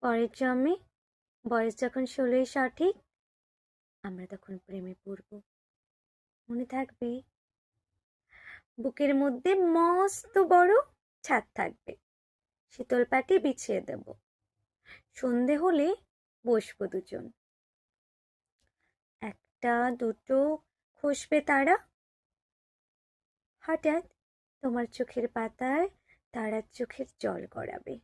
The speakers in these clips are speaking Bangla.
পরের জন্মে বয়স যখন 16ই সঠিক, আমরা তখন প্রেমে পড়ব। মনে থাকবে? বুকের মধ্যে মস্ত বড় ছাদ থাকবে, শীতল পাটি বিছিয়ে দেব। সন্ধে হলে বসবো দুজন, একটা দুটো খসবে তারা। হঠাৎ তোমার চোখের পাতায় তারার চোখের জল গড়াবে,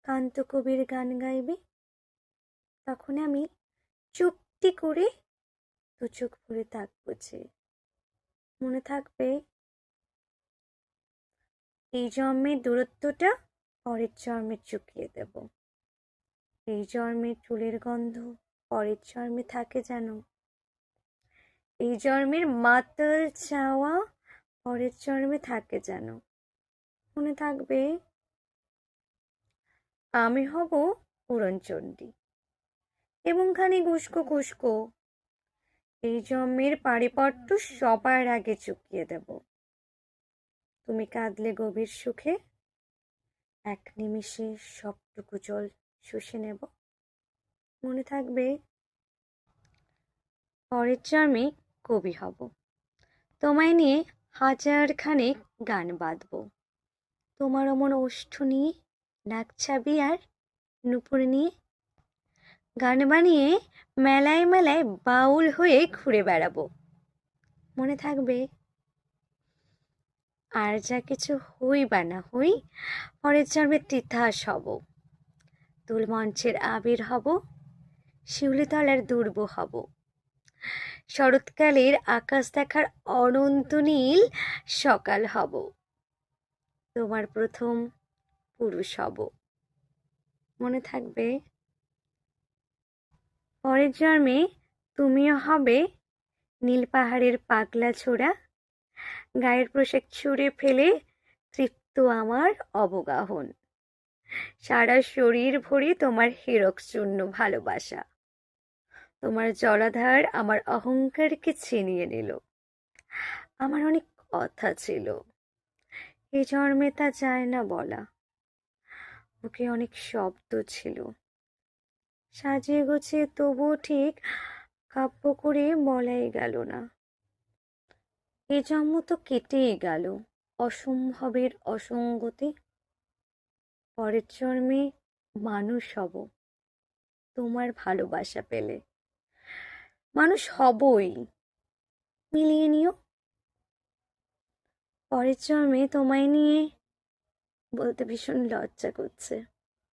কান্ত কবির গান গাইবে। তখন আমি চুপটি করে দু চোখ ভরে থাকবো যে। মনে থাকবে? এই জন্মের দূরত্বটা পরের জন্মে চুকিয়ে দেব। এই জন্মের চুলের গন্ধ পরের জন্মে থাকে যেন। এই জন্মের মাতাল চাওয়া পরের জন্মে থাকে যেন। মনে থাকবে? আমি হব উড়নচণ্ডী এবং খানিক উস্কো খুস্কো। এই জন্মের পারিপট্য সবার আগে চুকিয়ে দেব। তুমি কাঁদলে গভীর সুখে, এক নিমিষে সবটুকু জল শুষে নেব। মনে থাকবে? পরের জন্মে কবি হব, তোমায় নিয়ে হাজার খানেক গান বাঁধব। তোমার অমন ওষ্ঠ নিয়ে, নাক ছাবি আর নুপুর নিয়ে গান বানিয়ে মেলায় মেলায় বাউল হয়ে ঘুরে বেড়াবো। মনে থাকবে? আর যা কিছু হই বা না হই, পরের জন্মে তিতাস হব। তুল মঞ্চের আবির হব, শিউলিতলার দুর্ব হব। শরৎকালের আকাশ দেখার অনন্ত নীল সকাল হব। তোমার প্রথম পুরুষ হব। মনে থাকবে? পরের জন্মে তুমিও হবে নীল পাহাড়ের পাগলা ছোড়া, গায়ের পোশাক ছুঁড়ে ফেলে তৃপ্ত আমার অবগাহন। সারা শরীর ভরে তোমার হীরক চূর্ণ ভালোবাসা। তোমার জলাধার আমার অহংকারকে ছিনিয়ে নিল। আমার অনেক কথা ছিল, এ জন্মে তা যায় না বলা। বুকে অনেক শব্দ ছিল, সাজিয়ে গুছিয়ে তবুও ঠিক কাব্য করে বলাই গেল না। এ জন্ম তো কেটেই গেল অসম্ভবের অসঙ্গতে। পরের জন্মে মানুষ হব তোমার ভালোবাসা পেলে। মানুষ হবই, মিলিয়ে নিও। পরের জন্মে তোমায় নিয়ে বলতে ভীষণ লজ্জা করছে।